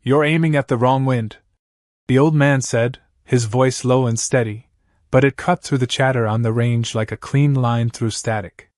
You're aiming at the wrong wind, the old man said, his voice low and steady, but it cut through the chatter on the range like a clean line through static.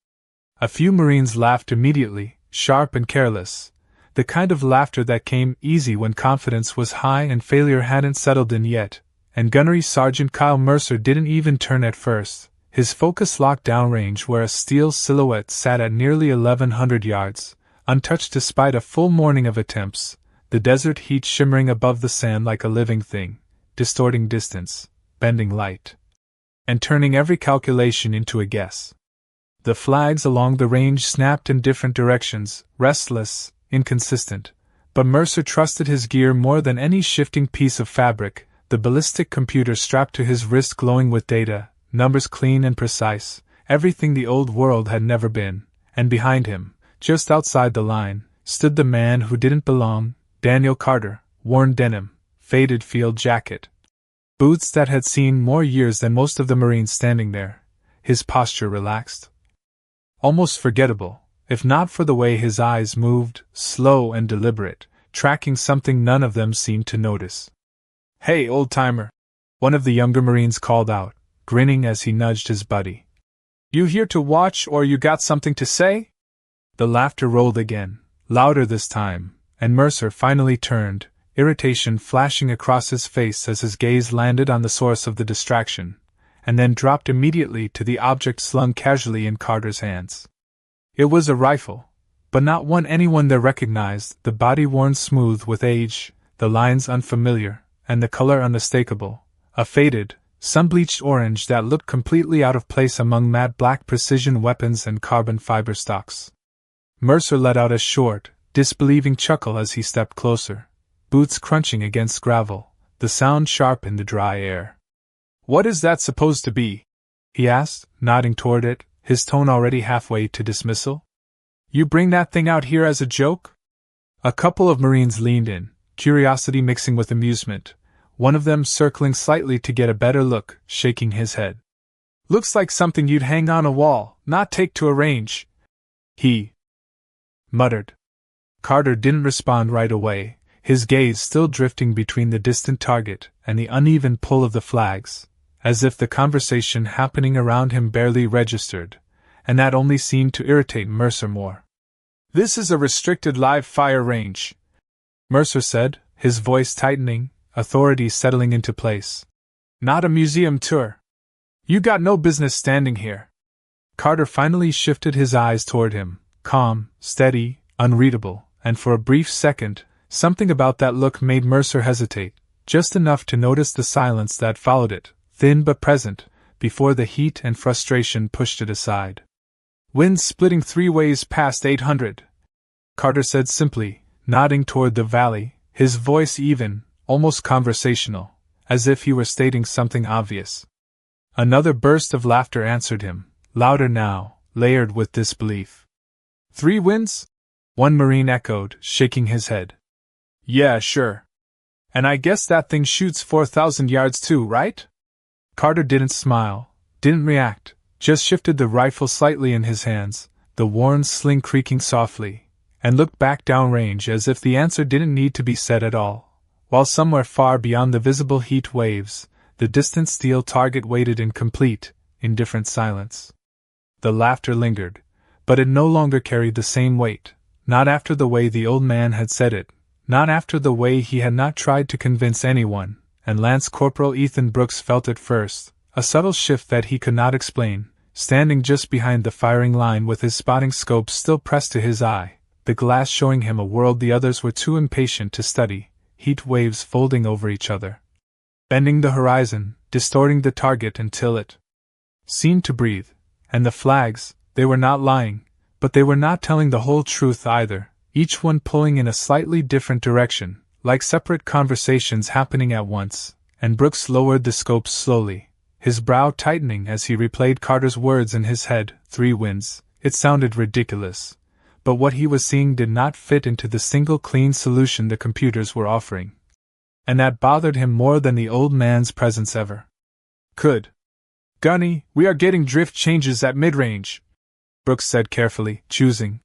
A few Marines laughed immediately, sharp and careless, the kind of laughter that came easy when confidence was high and failure hadn't settled in yet, and Gunnery Sergeant Kyle Mercer didn't even turn at first, his focus locked downrange where a steel silhouette sat at nearly 1,100 yards, untouched despite a full morning of attempts, the desert heat shimmering above the sand like a living thing, distorting distance, bending light, and turning every calculation into a guess. The flags along the range snapped in different directions, restless, inconsistent, but Mercer trusted his gear more than any shifting piece of fabric, the ballistic computer strapped to his wrist glowing with data, numbers clean and precise, everything the old world had never been, and behind him, just outside the line, stood the man who didn't belong, Daniel Carter, worn denim, faded field jacket, boots that had seen more years than most of the Marines standing there, his posture relaxed, almost forgettable, if not for the way his eyes moved, slow and deliberate, tracking something none of them seemed to notice. "Hey, old-timer," one of the younger Marines called out, grinning as he nudged his buddy. "You here to watch or you got something to say?" The laughter rolled again, louder this time, and Mercer finally turned, irritation flashing across his face as his gaze landed on the source of the distraction, and then dropped immediately to the object slung casually in Carter's hands. It was a rifle, but not one anyone there recognized, the body worn smooth with age, the lines unfamiliar, and the color unmistakable, a faded, sun-bleached orange that looked completely out of place among matte black precision weapons and carbon fiber stocks. Mercer let out a short, disbelieving chuckle as he stepped closer, boots crunching against gravel, the sound sharp in the dry air. "What is that supposed to be?" he asked, nodding toward it, his tone already halfway to dismissal. "You bring that thing out here as a joke?" A couple of Marines leaned in, curiosity mixing with amusement, one of them circling slightly to get a better look, shaking his head. "Looks like something you'd hang on a wall, not take to a range," he muttered. Carter didn't respond right away, his gaze still drifting between the distant target and the uneven pull of the flags, as if the conversation happening around him barely registered, and that only seemed to irritate Mercer more. "This is a restricted live-fire range," Mercer said, his voice tightening, authority settling into place. "Not a museum tour. You got no business standing here." Carter finally shifted his eyes toward him, calm, steady, unreadable, and for a brief second, something about that look made Mercer hesitate, just enough to notice the silence that followed it, thin but present, before the heat and frustration pushed it aside. "Wind splitting 3 ways past 800, Carter said simply, nodding toward the valley, his voice even, almost conversational, as if he were stating something obvious. Another burst of laughter answered him, louder now, layered with disbelief. "3 winds?" one Marine echoed, shaking his head. "Yeah, sure. And I guess that thing shoots 4,000 yards too, right?" Carter didn't smile, didn't react, just shifted the rifle slightly in his hands, the worn sling creaking softly, and looked back downrange as if the answer didn't need to be said at all, while somewhere far beyond the visible heat waves, the distant steel target waited in complete, indifferent silence. The laughter lingered, but it no longer carried the same weight, not after the way the old man had said it, not after the way he had not tried to convince anyone, and Lance Corporal Ethan Brooks felt at first, a subtle shift that he could not explain, standing just behind the firing line with his spotting scope still pressed to his eye, the glass showing him a world the others were too impatient to study, heat waves folding over each other, bending the horizon, distorting the target until it seemed to breathe, and the flags, they were not lying, but they were not telling the whole truth either, each one pulling in a slightly different direction, like separate conversations happening at once, and Brooks lowered the scope slowly, his brow tightening as he replayed Carter's words in his head, 3 winds, it sounded ridiculous, but what he was seeing did not fit into the single clean solution the computers were offering. And that bothered him more than the old man's presence ever could. "Gunny, we are getting drift changes at mid-range," Brooks said carefully, choosing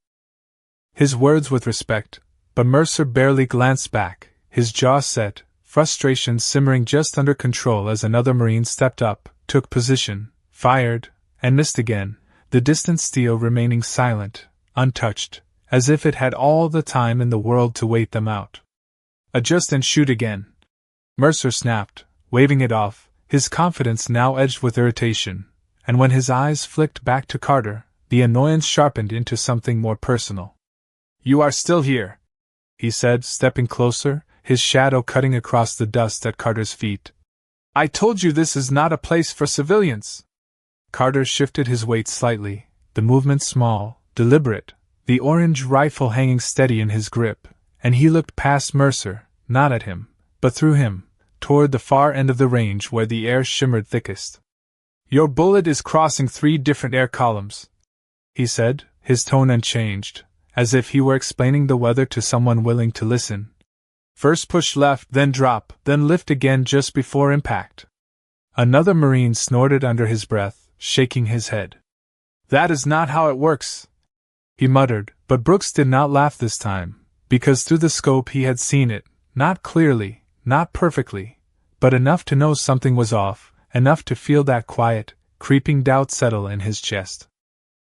his words with respect, but Mercer barely glanced back, his jaw set, frustration simmering just under control as another Marine stepped up, took position, fired, and missed again, the distant steel remaining silent, untouched, as if it had all the time in the world to wait them out. Adjust and shoot again, Mercer snapped, waving it off, his confidence now edged with irritation, and when his eyes flicked back to Carter, the annoyance sharpened into something more personal. You are still here, he said, stepping closer, his shadow cutting across the dust at Carter's feet. I told you this is not a place for civilians. Carter shifted his weight slightly, the movement small, deliberate, the orange rifle hanging steady in his grip, and he looked past Mercer, not at him, but through him, toward the far end of the range where the air shimmered thickest. Your bullet is crossing 3 different air columns, he said, his tone unchanged, as if he were explaining the weather to someone willing to listen. First push left, then drop, then lift again just before impact. Another Marine snorted under his breath, shaking his head. That is not how it works, he muttered, but Brooks did not laugh this time, because through the scope he had seen it, not clearly, not perfectly, but enough to know something was off, enough to feel that quiet, creeping doubt settle in his chest.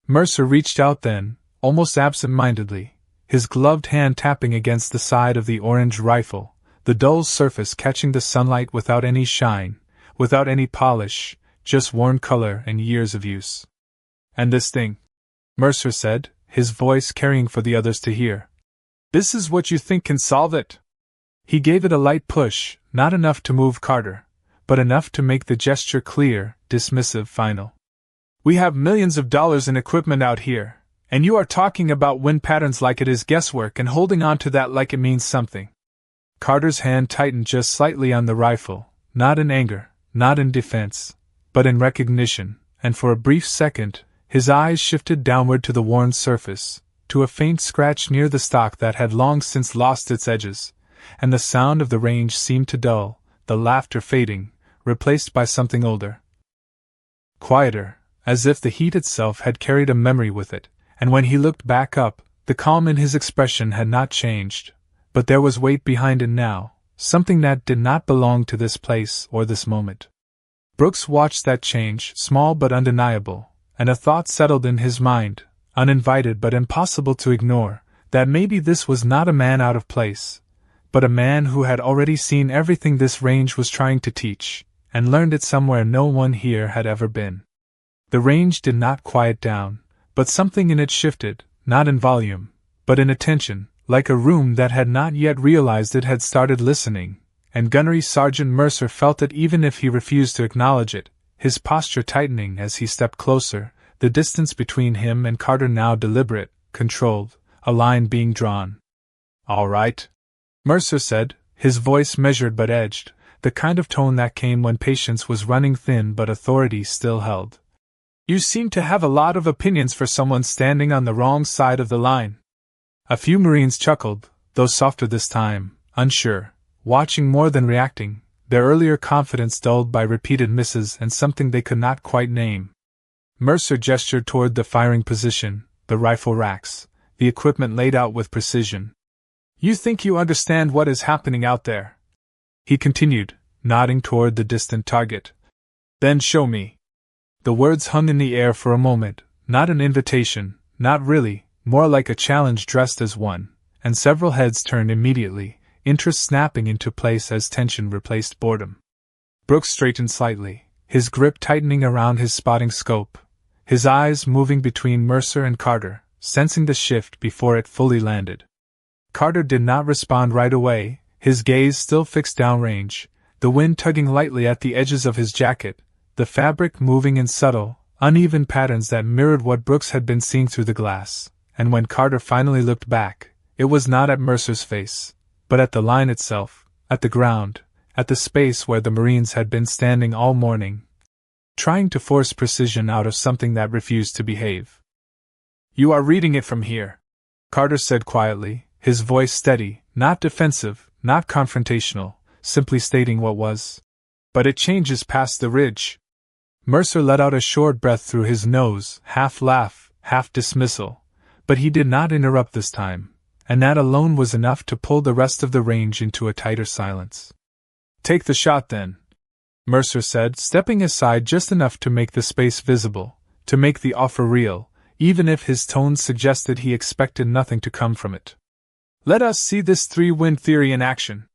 Mercer reached out then, almost absent-mindedly, his gloved hand tapping against the side of the orange rifle, the dull surface catching the sunlight without any shine, without any polish, just worn color and years of use. And this thing, Mercer said, his voice carrying for the others to hear. This is what you think can solve it? He gave it a light push, not enough to move Carter, but enough to make the gesture clear, dismissive, final. We have millions of dollars in equipment out here, and you are talking about wind patterns like it is guesswork and holding on to that like it means something. Carter's hand tightened just slightly on the rifle, not in anger, not in defense, but in recognition, and for a brief second, his eyes shifted downward to the worn surface, to a faint scratch near the stock that had long since lost its edges, and the sound of the range seemed to dull, the laughter fading, replaced by something older. Quieter, as if the heat itself had carried a memory with it, and when he looked back up, the calm in his expression had not changed, but there was weight behind it now, something that did not belong to this place or this moment. Brooks watched that change, small but undeniable, and a thought settled in his mind, uninvited but impossible to ignore, that maybe this was not a man out of place, but a man who had already seen everything this range was trying to teach, and learned it somewhere no one here had ever been. The range did not quiet down, but something in it shifted, not in volume, but in attention, like a room that had not yet realized it had started listening, and Gunnery Sergeant Mercer felt it even if he refused to acknowledge it, his posture tightening as he stepped closer, the distance between him and Carter now deliberate, controlled, a line being drawn. All right, Mercer said, his voice measured but edged, the kind of tone that came when patience was running thin but authority still held. You seem to have a lot of opinions for someone standing on the wrong side of the line. A few Marines chuckled, though softer this time, unsure, watching more than reacting, their earlier confidence dulled by repeated misses and something they could not quite name. Mercer gestured toward the firing position, the rifle racks, the equipment laid out with precision. You think you understand what is happening out there? He continued, nodding toward the distant target. Then show me. The words hung in the air for a moment, not an invitation, not really, more like a challenge dressed as one, and several heads turned immediately, interest snapping into place as tension replaced boredom. Brooks straightened slightly, his grip tightening around his spotting scope, his eyes moving between Mercer and Carter, sensing the shift before it fully landed. Carter did not respond right away, his gaze still fixed downrange, the wind tugging lightly at the edges of his jacket, the fabric moving in subtle, uneven patterns that mirrored what Brooks had been seeing through the glass, and when Carter finally looked back, it was not at Mercer's face, but at the line itself, at the ground, at the space where the Marines had been standing all morning, trying to force precision out of something that refused to behave. You are reading it from here, Carter said quietly, his voice steady, not defensive, not confrontational, simply stating what was. But it changes past the ridge. Mercer let out a short breath through his nose, half laugh, half dismissal, but he did not interrupt this time, and that alone was enough to pull the rest of the range into a tighter silence. "Take the shot, then," Mercer said, stepping aside just enough to make the space visible, to make the offer real, even if his tone suggested he expected nothing to come from it. "Let us see this three-wind theory in action."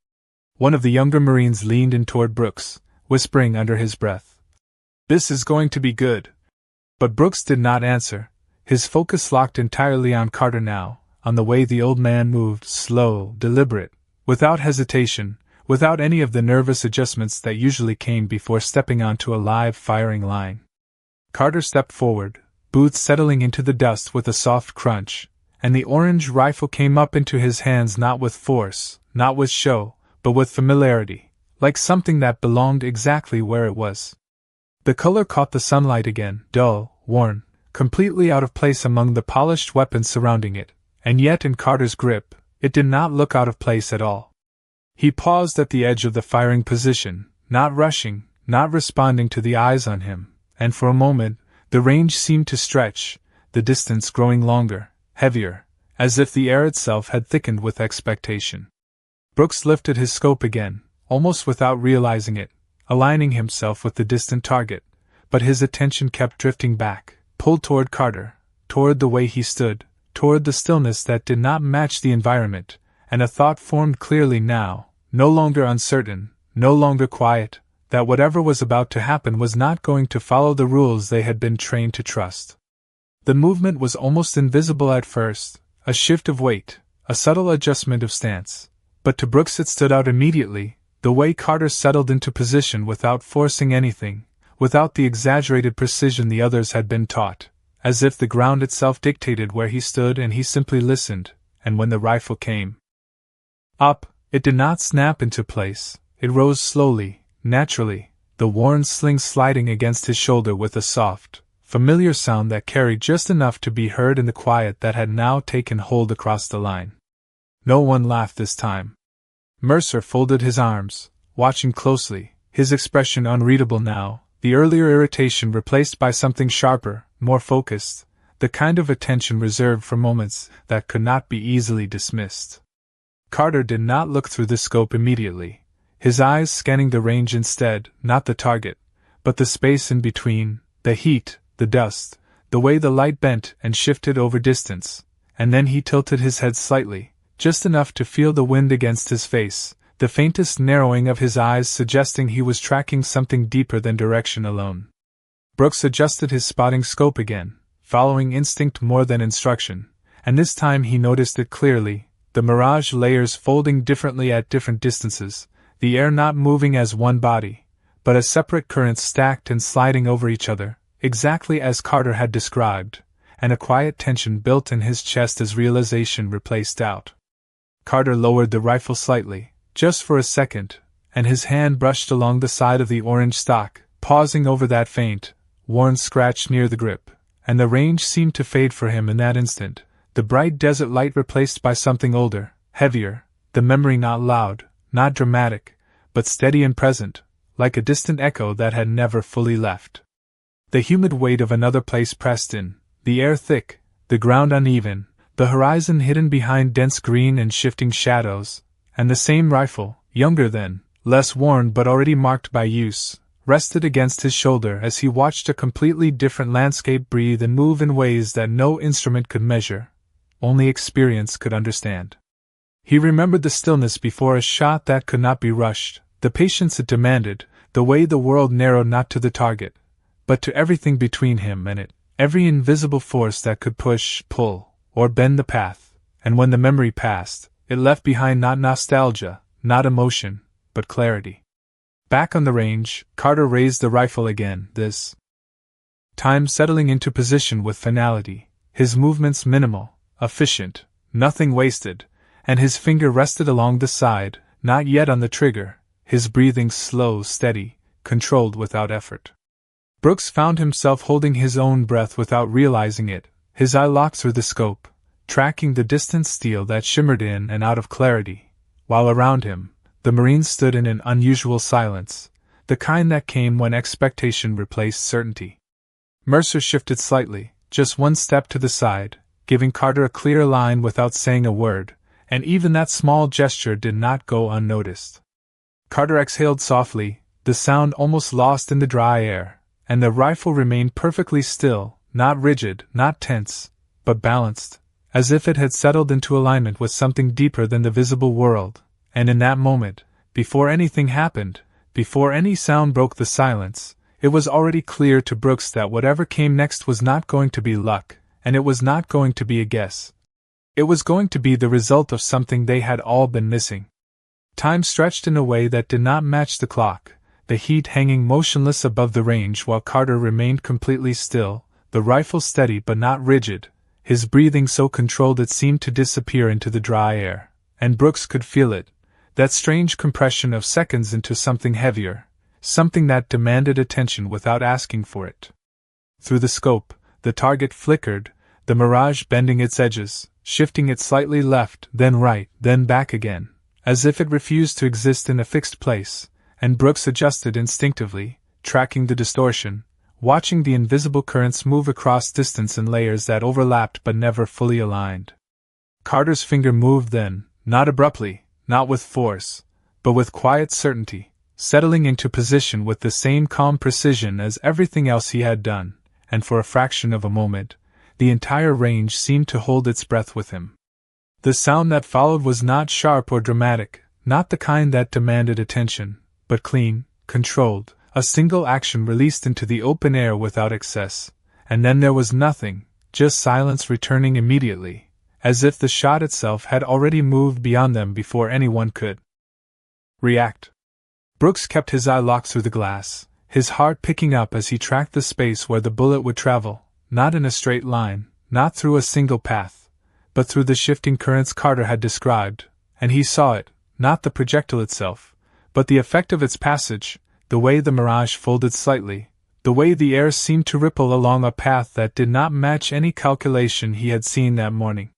One of the younger Marines leaned in toward Brooks, whispering under his breath, "This is going to be good." But Brooks did not answer, his focus locked entirely on Carter now, on the way the old man moved, slow, deliberate, without hesitation, without any of the nervous adjustments that usually came before stepping onto a live firing line. Carter stepped forward, boots settling into the dust with a soft crunch, and the orange rifle came up into his hands not with force, not with show, but with familiarity, like something that belonged exactly where it was. The color caught the sunlight again, dull, worn, completely out of place among the polished weapons surrounding it, and yet in Carter's grip, it did not look out of place at all. He paused at the edge of the firing position, not rushing, not responding to the eyes on him, and for a moment, the range seemed to stretch, the distance growing longer, heavier, as if the air itself had thickened with expectation. Brooks lifted his scope again, almost without realizing it, aligning himself with the distant target, but his attention kept drifting back, pulled toward Carter, toward the way he stood, toward the stillness that did not match the environment, and a thought formed clearly now, no longer uncertain, no longer quiet, that whatever was about to happen was not going to follow the rules they had been trained to trust. The movement was almost invisible at first, a shift of weight, a subtle adjustment of stance, but to Brooks it stood out immediately, the way Carter settled into position without forcing anything, without the exaggerated precision the others had been taught, as if the ground itself dictated where he stood and he simply listened, and when the rifle came up, it did not snap into place, it rose slowly, naturally, the worn sling sliding against his shoulder with a soft, familiar sound that carried just enough to be heard in the quiet that had now taken hold across the line. No one laughed this time. Mercer folded his arms, watching closely, his expression unreadable now, the earlier irritation replaced by something sharper, more focused, the kind of attention reserved for moments that could not be easily dismissed. Carter did not look through the scope immediately, his eyes scanning the range instead, not the target, but the space in between, the heat, the dust, the way the light bent and shifted over distance, and then he tilted his head slightly, just enough to feel the wind against his face, the faintest narrowing of his eyes suggesting he was tracking something deeper than direction alone. Brooks adjusted his spotting scope again, following instinct more than instruction, and this time he noticed it clearly, the mirage layers folding differently at different distances, the air not moving as one body, but as separate currents stacked and sliding over each other, exactly as Carter had described, and a quiet tension built in his chest as realization replaced doubt. Carter lowered the rifle slightly, just for a second, and his hand brushed along the side of the orange stock, pausing over that faint, worn scratch near the grip, and the range seemed to fade for him in that instant, the bright desert light replaced by something older, heavier, the memory not loud, not dramatic, but steady and present, like a distant echo that had never fully left. The humid weight of another place pressed in, the air thick, the ground uneven, the horizon hidden behind dense green and shifting shadows, and the same rifle, younger then, less worn but already marked by use, rested against his shoulder as he watched a completely different landscape breathe and move in ways that no instrument could measure, only experience could understand. He remembered the stillness before a shot that could not be rushed, the patience it demanded, the way the world narrowed not to the target, but to everything between him and it, every invisible force that could push, pull, or bend the path, and when the memory passed, it left behind not nostalgia, not emotion, but clarity. Back on the range, Carter raised the rifle again, this time settling into position with finality, his movements minimal, efficient, nothing wasted, and his finger rested along the side, not yet on the trigger, his breathing slow, steady, controlled without effort. Brooks found himself holding his own breath without realizing it, his eye locked through the scope, tracking the distant steel that shimmered in and out of clarity, while around him, the Marines stood in an unusual silence, the kind that came when expectation replaced certainty. Mercer shifted slightly, just one step to the side, giving Carter a clear line without saying a word, and even that small gesture did not go unnoticed. Carter exhaled softly, the sound almost lost in the dry air, and the rifle remained perfectly still, not rigid, not tense, but balanced, as if it had settled into alignment with something deeper than the visible world. And in that moment, before anything happened, before any sound broke the silence, it was already clear to Brooks that whatever came next was not going to be luck, and it was not going to be a guess. It was going to be the result of something they had all been missing. Time stretched in a way that did not match the clock, the heat hanging motionless above the range while Carter remained completely still, the rifle steady but not rigid, his breathing so controlled it seemed to disappear into the dry air, and Brooks could feel it, that strange compression of seconds into something heavier, something that demanded attention without asking for it. Through the scope, the target flickered, the mirage bending its edges, shifting it slightly left, then right, then back again, as if it refused to exist in a fixed place, and Brooks adjusted instinctively, tracking the distortion, watching the invisible currents move across distance in layers that overlapped but never fully aligned. Carter's finger moved then, not abruptly, not with force, but with quiet certainty, settling into position with the same calm precision as everything else he had done, and for a fraction of a moment, the entire range seemed to hold its breath with him. The sound that followed was not sharp or dramatic, not the kind that demanded attention, but clean, controlled, a single action released into the open air without excess, and then there was nothing, just silence returning immediately, as if the shot itself had already moved beyond them before anyone could react. Brooks kept his eye locked through the glass, his heart picking up as he tracked the space where the bullet would travel, not in a straight line, not through a single path, but through the shifting currents Carter had described, and he saw it, not the projectile itself, but the effect of its passage, the way the mirage folded slightly, the way the air seemed to ripple along a path that did not match any calculation he had seen that morning.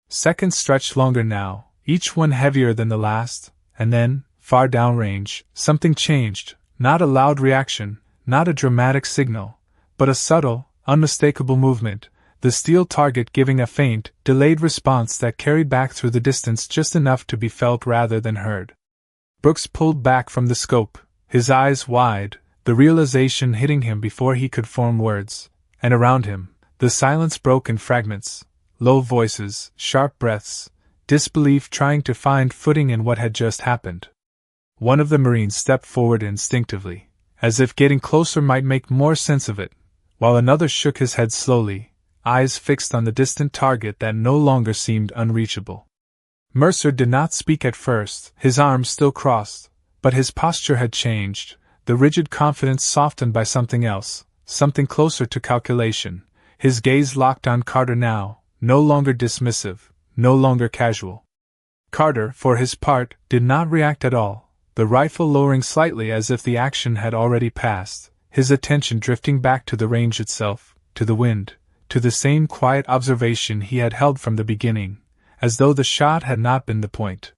Seconds stretched longer now, each one heavier than the last, and then, far downrange, something changed, not a loud reaction, not a dramatic signal, but a subtle, unmistakable movement, the steel target giving a faint, delayed response that carried back through the distance just enough to be felt rather than heard. Brooks pulled back from the scope, his eyes wide, the realization hitting him before he could form words, and around him, the silence broke in fragments, low voices, sharp breaths, disbelief trying to find footing in what had just happened. One of the Marines stepped forward instinctively, as if getting closer might make more sense of it, while another shook his head slowly, eyes fixed on the distant target that no longer seemed unreachable. Mercer did not speak at first, his arms still crossed, but his posture had changed, the rigid confidence softened by something else, something closer to calculation, his gaze locked on Carter now, no longer dismissive, no longer casual. Carter, for his part, did not react at all, the rifle lowering slightly as if the action had already passed, his attention drifting back to the range itself, to the wind, to the same quiet observation he had held from the beginning, as though the shot had not been the point.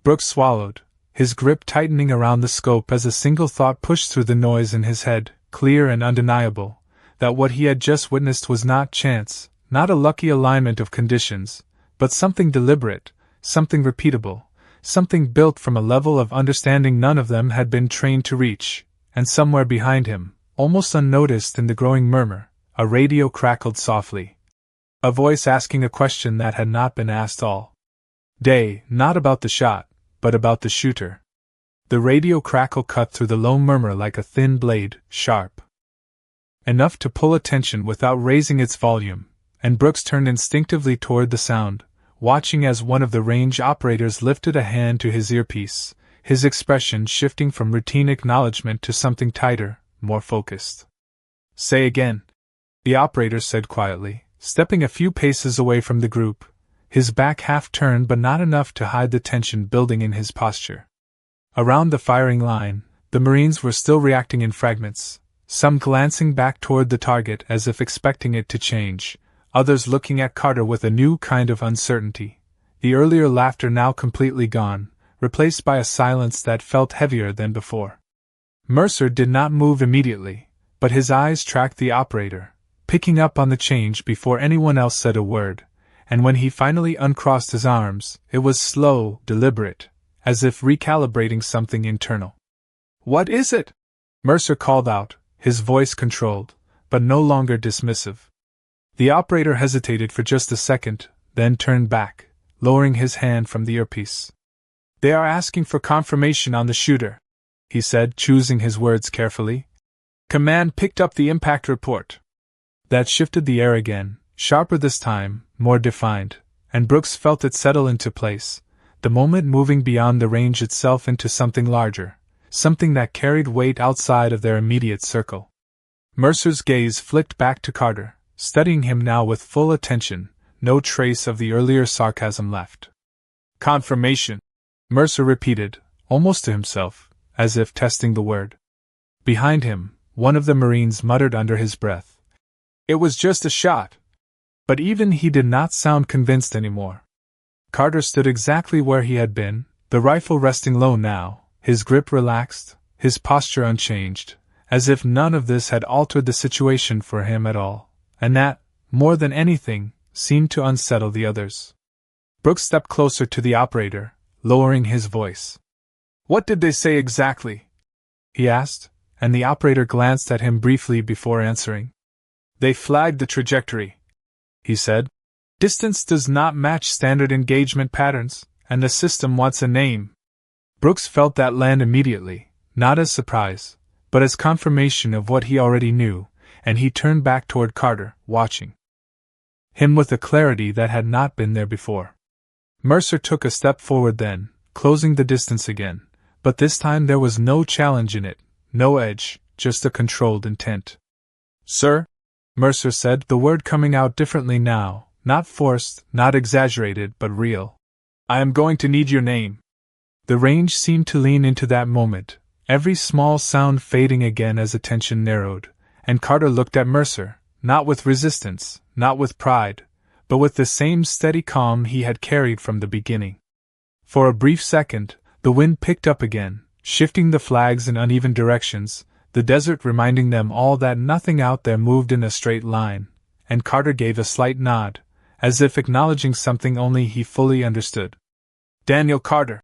Brooks swallowed, his grip tightening around the scope as a single thought pushed through the noise in his head, clear and undeniable, that what he had just witnessed was not chance, not a lucky alignment of conditions, but something deliberate, something repeatable, something built from a level of understanding none of them had been trained to reach, and somewhere behind him, almost unnoticed in the growing murmur, a radio crackled softly. A voice asking a question that had not been asked all day, not about the shot, but about the shooter. The radio crackle cut through the low murmur like a thin blade, sharp enough to pull attention without raising its volume, and Brooks turned instinctively toward the sound, watching as one of the range operators lifted a hand to his earpiece, his expression shifting from routine acknowledgement to something tighter, more focused. "Say again," the operator said quietly, stepping a few paces away from the group, his back half turned but not enough to hide the tension building in his posture. Around the firing line, the Marines were still reacting in fragments, some glancing back toward the target as if expecting it to change, others looking at Carter with a new kind of uncertainty, the earlier laughter now completely gone, replaced by a silence that felt heavier than before. Mercer did not move immediately, but his eyes tracked the operator, picking up on the change before anyone else said a word, and when he finally uncrossed his arms, it was slow, deliberate, as if recalibrating something internal. "What is it?" Mercer called out, his voice controlled, but no longer dismissive. The operator hesitated for just a second, then turned back, lowering his hand from the earpiece. "They are asking for confirmation on the shooter," he said, choosing his words carefully. "Command picked up the impact report." That shifted the air again, sharper this time, more defined, and Brooks felt it settle into place, the moment moving beyond the range itself into something larger, something that carried weight outside of their immediate circle. Mercer's gaze flicked back to Carter, studying him now with full attention, no trace of the earlier sarcasm left. "Confirmation," Mercer repeated, almost to himself, as if testing the word. Behind him, one of the Marines muttered under his breath, "It was just a shot." But even he did not sound convinced anymore. Carter stood exactly where he had been, the rifle resting low now, his grip relaxed, his posture unchanged, as if none of this had altered the situation for him at all, and that, more than anything, seemed to unsettle the others. Brooks stepped closer to the operator, lowering his voice. "What did they say exactly?" he asked, and the operator glanced at him briefly before answering. "They flagged the trajectory," he said. "Distance does not match standard engagement patterns, and the system wants a name." Brooks felt that land immediately, not as surprise, but as confirmation of what he already knew, and he turned back toward Carter, watching him with a clarity that had not been there before. Mercer took a step forward then, closing the distance again, but this time there was no challenge in it, no edge, just a controlled intent. "Sir," Mercer said, the word coming out differently now, not forced, not exaggerated, but real. "I am going to need your name." The range seemed to lean into that moment, every small sound fading again as attention narrowed, and Carter looked at Mercer, not with resistance, not with pride, but with the same steady calm he had carried from the beginning. For a brief second, the wind picked up again, shifting the flags in uneven directions, the desert reminding them all that nothing out there moved in a straight line, and Carter gave a slight nod, as if acknowledging something only he fully understood. "Daniel Carter,"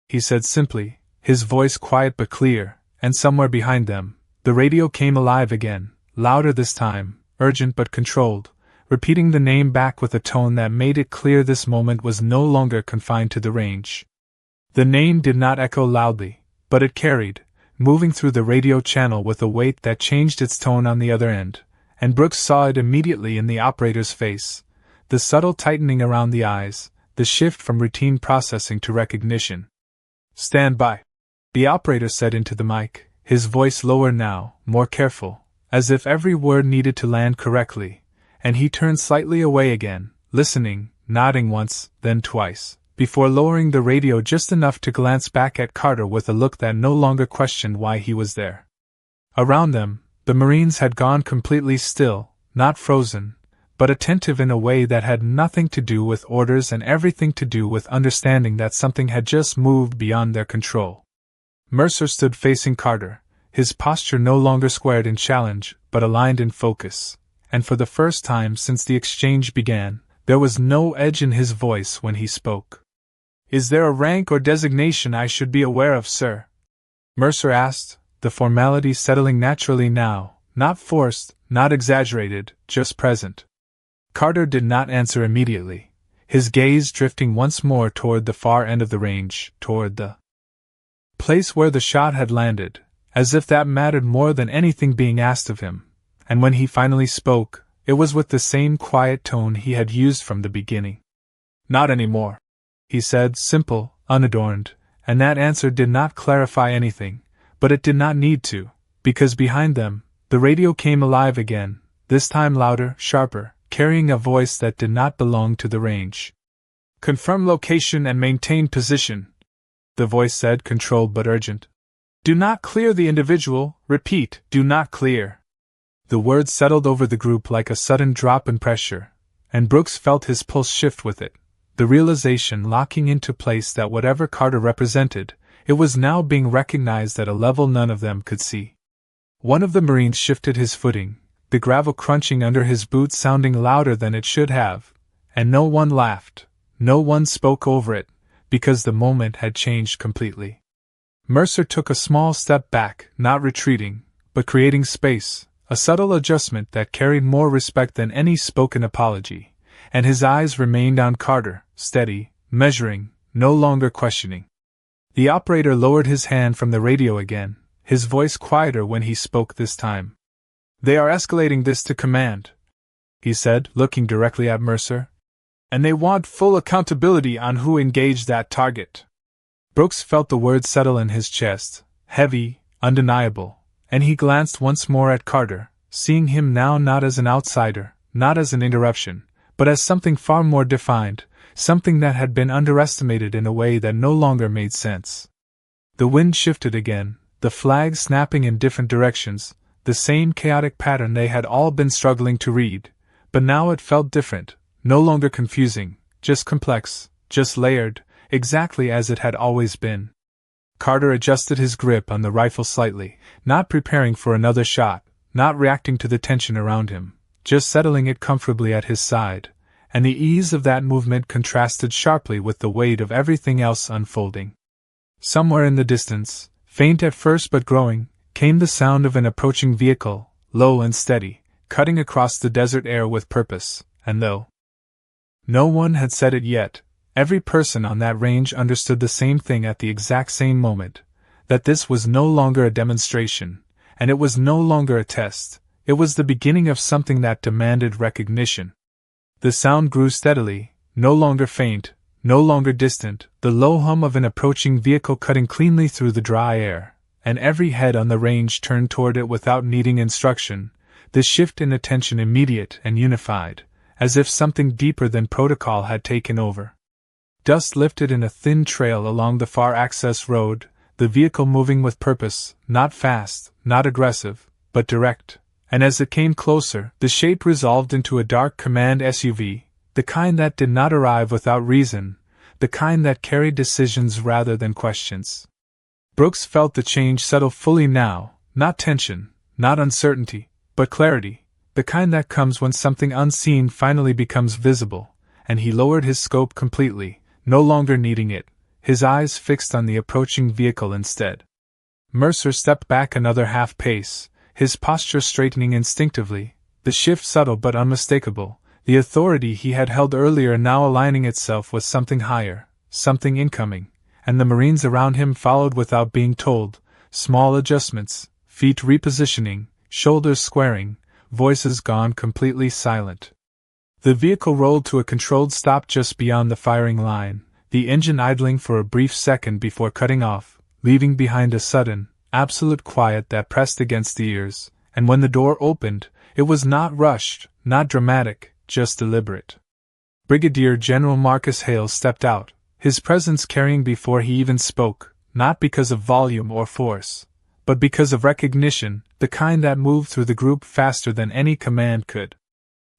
he said simply, his voice quiet but clear, and somewhere behind them, the radio came alive again, louder this time, urgent but controlled, repeating the name back with a tone that made it clear this moment was no longer confined to the range. The name did not echo loudly, but it carried, moving through the radio channel with a weight that changed its tone on the other end, and Brooks saw it immediately in the operator's face, the subtle tightening around the eyes, the shift from routine processing to recognition. "Stand by," the operator said into the mic, his voice lower now, more careful, as if every word needed to land correctly, and he turned slightly away again, listening, nodding once, then twice, before lowering the radio just enough to glance back at Carter with a look that no longer questioned why he was there. Around them, the Marines had gone completely still, not frozen, but attentive in a way that had nothing to do with orders and everything to do with understanding that something had just moved beyond their control. Mercer stood facing Carter, his posture no longer squared in challenge, but aligned in focus, and for the first time since the exchange began, there was no edge in his voice when he spoke. "Is there a rank or designation I should be aware of, sir?" Mercer asked, the formality settling naturally now, not forced, not exaggerated, just present. Carter did not answer immediately, his gaze drifting once more toward the far end of the range, toward the place where the shot had landed, as if that mattered more than anything being asked of him, and when he finally spoke, it was with the same quiet tone he had used from the beginning. "Not anymore," he said, simple, unadorned, and that answer did not clarify anything, but it did not need to, because behind them, the radio came alive again, this time louder, sharper, carrying a voice that did not belong to the range. "Confirm location and maintain position," the voice said, controlled but urgent. "Do not clear the individual, repeat, do not clear." The words settled over the group like a sudden drop in pressure, and Brooks felt his pulse shift with it, the realization locking into place that whatever Carter represented, it was now being recognized at a level none of them could see. One of the Marines shifted his footing, the gravel crunching under his boots sounding louder than it should have, and no one laughed, no one spoke over it, because the moment had changed completely. Mercer took a small step back, not retreating, but creating space, a subtle adjustment that carried more respect than any spoken apology, and his eyes remained on Carter, steady, measuring, no longer questioning. The operator lowered his hand from the radio again, his voice quieter when he spoke this time. "They are escalating this to command," he said, looking directly at Mercer. "And they want full accountability on who engaged that target." Brooks felt the words settle in his chest, heavy, undeniable, and he glanced once more at Carter, seeing him now not as an outsider, not as an interruption, but as something far more defined, something that had been underestimated in a way that no longer made sense. The wind shifted again, the flags snapping in different directions, the same chaotic pattern they had all been struggling to read, but now it felt different, no longer confusing, just complex, just layered, exactly as it had always been. Carter adjusted his grip on the rifle slightly, not preparing for another shot, not reacting to the tension around him, just settling it comfortably at his side, and the ease of that movement contrasted sharply with the weight of everything else unfolding. Somewhere in the distance, faint at first but growing, came the sound of an approaching vehicle, low and steady, cutting across the desert air with purpose, and though no one had said it yet, every person on that range understood the same thing at the exact same moment, that this was no longer a demonstration, and it was no longer a test, it was the beginning of something that demanded recognition. The sound grew steadily, no longer faint, no longer distant, the low hum of an approaching vehicle cutting cleanly through the dry air, and every head on the range turned toward it without needing instruction, the shift in attention immediate and unified, as if something deeper than protocol had taken over. Dust lifted in a thin trail along the far access road, the vehicle moving with purpose, not fast, not aggressive, but direct, and as it came closer, the shape resolved into a dark command SUV, the kind that did not arrive without reason, the kind that carried decisions rather than questions. Brooks felt the change settle fully now, not tension, not uncertainty, but clarity, the kind that comes when something unseen finally becomes visible, and he lowered his scope completely, no longer needing it, his eyes fixed on the approaching vehicle instead. Mercer stepped back another half pace, his posture straightening instinctively, the shift subtle but unmistakable, the authority he had held earlier now aligning itself with something higher, something incoming, and the Marines around him followed without being told, small adjustments, feet repositioning, shoulders squaring, voices gone completely silent. The vehicle rolled to a controlled stop just beyond the firing line, the engine idling for a brief second before cutting off, leaving behind a sudden, absolute quiet that pressed against the ears, and when the door opened, it was not rushed, not dramatic, just deliberate. Brigadier General Marcus Hale stepped out, his presence carrying before he even spoke, not because of volume or force, but because of recognition, the kind that moved through the group faster than any command could.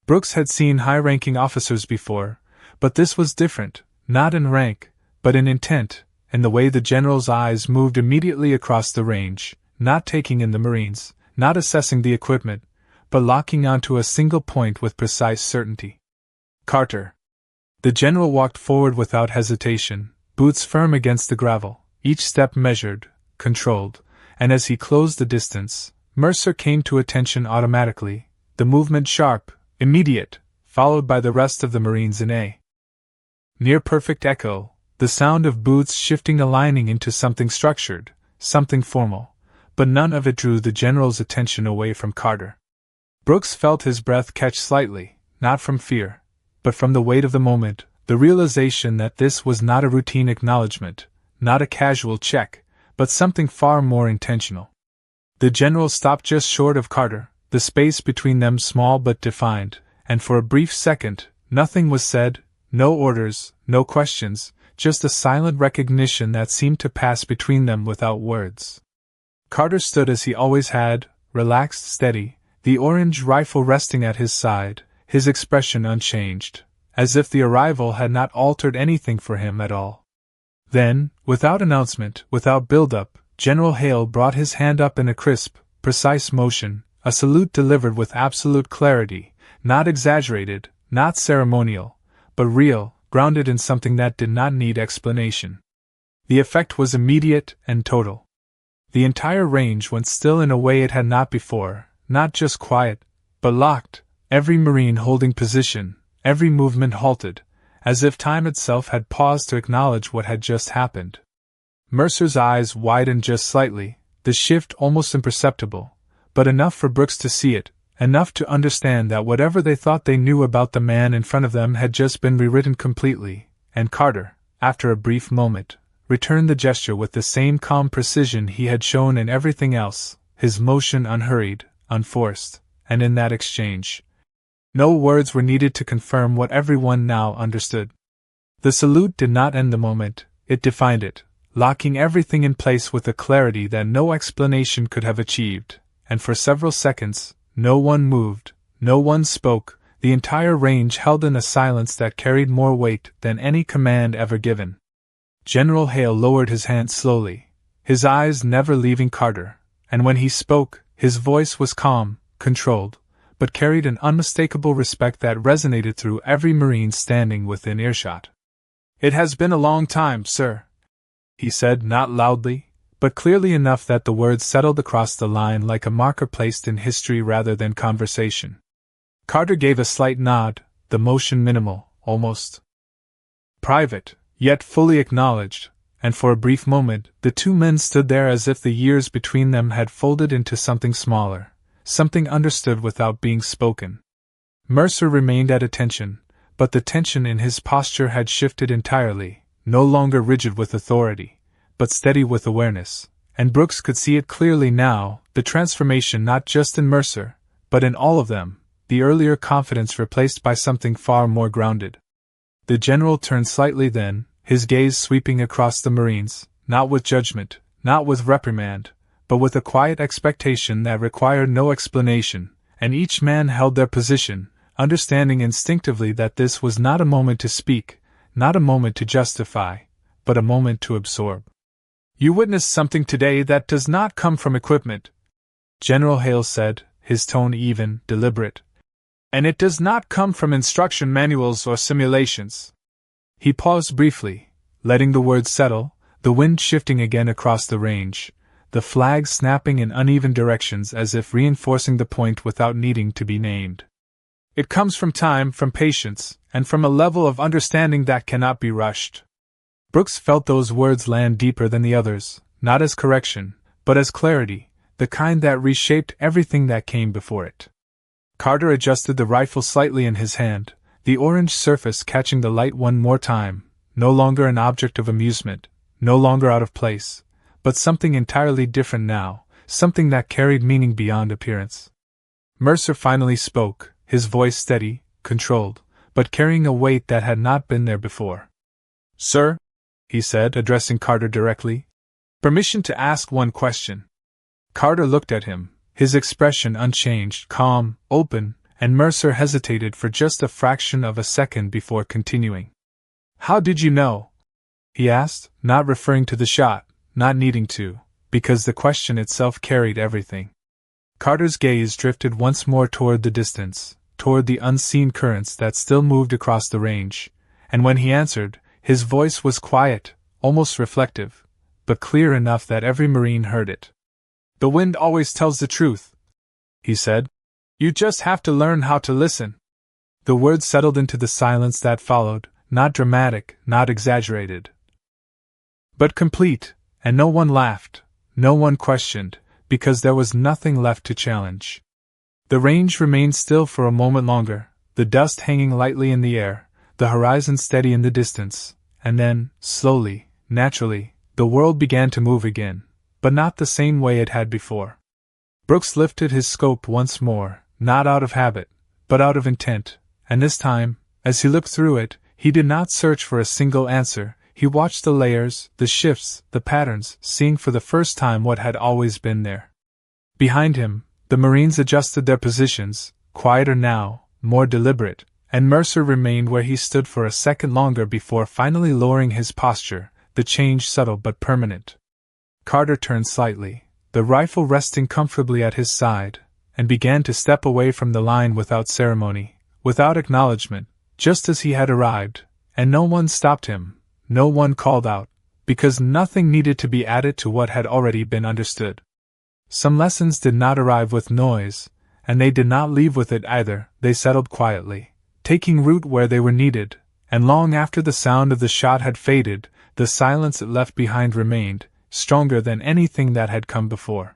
Brooks had seen high-ranking officers before, but this was different, not in rank, but in intent, in the way the general's eyes moved immediately across the range, not taking in the Marines, not assessing the equipment, but locking onto a single point with precise certainty. Carter. The general walked forward without hesitation, boots firm against the gravel, each step measured, controlled, and as he closed the distance, Mercer came to attention automatically, the movement sharp, immediate, followed by the rest of the Marines in a near-perfect echo, the sound of boots shifting aligning into something structured, something formal, but none of it drew the general's attention away from Carter. Brooks felt his breath catch slightly, not from fear, but from the weight of the moment, the realization that this was not a routine acknowledgement, not a casual check, but something far more intentional. The general stopped just short of Carter, the space between them small but defined, and for a brief second, nothing was said, no orders, no questions, just a silent recognition that seemed to pass between them without words. Carter stood as he always had, relaxed, steady, the orange rifle resting at his side, his expression unchanged, as if the arrival had not altered anything for him at all. Then, without announcement, without build-up, General Hale brought his hand up in a crisp, precise motion, a salute delivered with absolute clarity, not exaggerated, not ceremonial, but real, grounded in something that did not need explanation. The effect was immediate and total. The entire range went still in a way it had not before, not just quiet, but locked, every Marine holding position, every movement halted, as if time itself had paused to acknowledge what had just happened. Mercer's eyes widened just slightly, the shift almost imperceptible, but enough for Brooks to see it, enough to understand that whatever they thought they knew about the man in front of them had just been rewritten completely, and Carter, after a brief moment, returned the gesture with the same calm precision he had shown in everything else, his motion unhurried, unforced, and in that exchange, no words were needed to confirm what everyone now understood. The salute did not end the moment, it defined it, locking everything in place with a clarity that no explanation could have achieved, and for several seconds, no one moved, no one spoke, the entire range held in a silence that carried more weight than any command ever given. General Hale lowered his hand slowly, his eyes never leaving Carter, and when he spoke, his voice was calm, controlled, but carried an unmistakable respect that resonated through every Marine standing within earshot. "It has been a long time, sir," he said, not loudly, but clearly enough that the words settled across the line like a marker placed in history rather than conversation. Carter gave a slight nod, the motion minimal, almost private, yet fully acknowledged, and for a brief moment the two men stood there as if the years between them had folded into something smaller, something understood without being spoken. Mercer remained at attention, but the tension in his posture had shifted entirely, no longer rigid with authority, but steady with awareness, and Brooks could see it clearly now, the transformation not just in Mercer, but in all of them, the earlier confidence replaced by something far more grounded. The general turned slightly then, his gaze sweeping across the Marines, not with judgment, not with reprimand, but with a quiet expectation that required no explanation, and each man held their position, understanding instinctively that this was not a moment to speak, not a moment to justify, but a moment to absorb. "You witnessed something today that does not come from equipment," General Hale said, his tone even, deliberate. "And it does not come from instruction manuals or simulations." He paused briefly, letting the words settle, the wind shifting again across the range, the flags snapping in uneven directions as if reinforcing the point without needing to be named. "It comes from time, from patience, and from a level of understanding that cannot be rushed." Brooks felt those words land deeper than the others, not as correction, but as clarity, the kind that reshaped everything that came before it. Carter adjusted the rifle slightly in his hand, the orange surface catching the light one more time, no longer an object of amusement, no longer out of place, but something entirely different now, something that carried meaning beyond appearance. Mercer finally spoke, his voice steady, controlled, but carrying a weight that had not been there before. "Sir," he said, addressing Carter directly, "permission to ask one question." Carter looked at him, his expression unchanged, calm, open, and Mercer hesitated for just a fraction of a second before continuing. "How did you know?" he asked, not referring to the shot, not needing to, because the question itself carried everything. Carter's gaze drifted once more toward the distance, toward the unseen currents that still moved across the range, and when he answered, his voice was quiet, almost reflective, but clear enough that every Marine heard it. "The wind always tells the truth," he said. "You just have to learn how to listen." The words settled into the silence that followed, not dramatic, not exaggerated, but complete, and no one laughed, no one questioned, because there was nothing left to challenge. The range remained still for a moment longer, the dust hanging lightly in the air, the horizon steady in the distance, and then, slowly, naturally, the world began to move again, but not the same way it had before. Brooks lifted his scope once more, not out of habit, but out of intent, and this time, as he looked through it, he did not search for a single answer, he watched the layers, the shifts, the patterns, seeing for the first time what had always been there. Behind him, the Marines adjusted their positions, quieter now, more deliberate, and Mercer remained where he stood for a second longer before finally lowering his posture, the change subtle but permanent. Carter turned slightly, the rifle resting comfortably at his side, and began to step away from the line without ceremony, without acknowledgement, just as he had arrived, and no one stopped him, no one called out, because nothing needed to be added to what had already been understood. Some lessons did not arrive with noise, and they did not leave with it either. They settled quietly, taking root where they were needed, and long after the sound of the shot had faded, the silence it left behind remained, stronger than anything that had come before.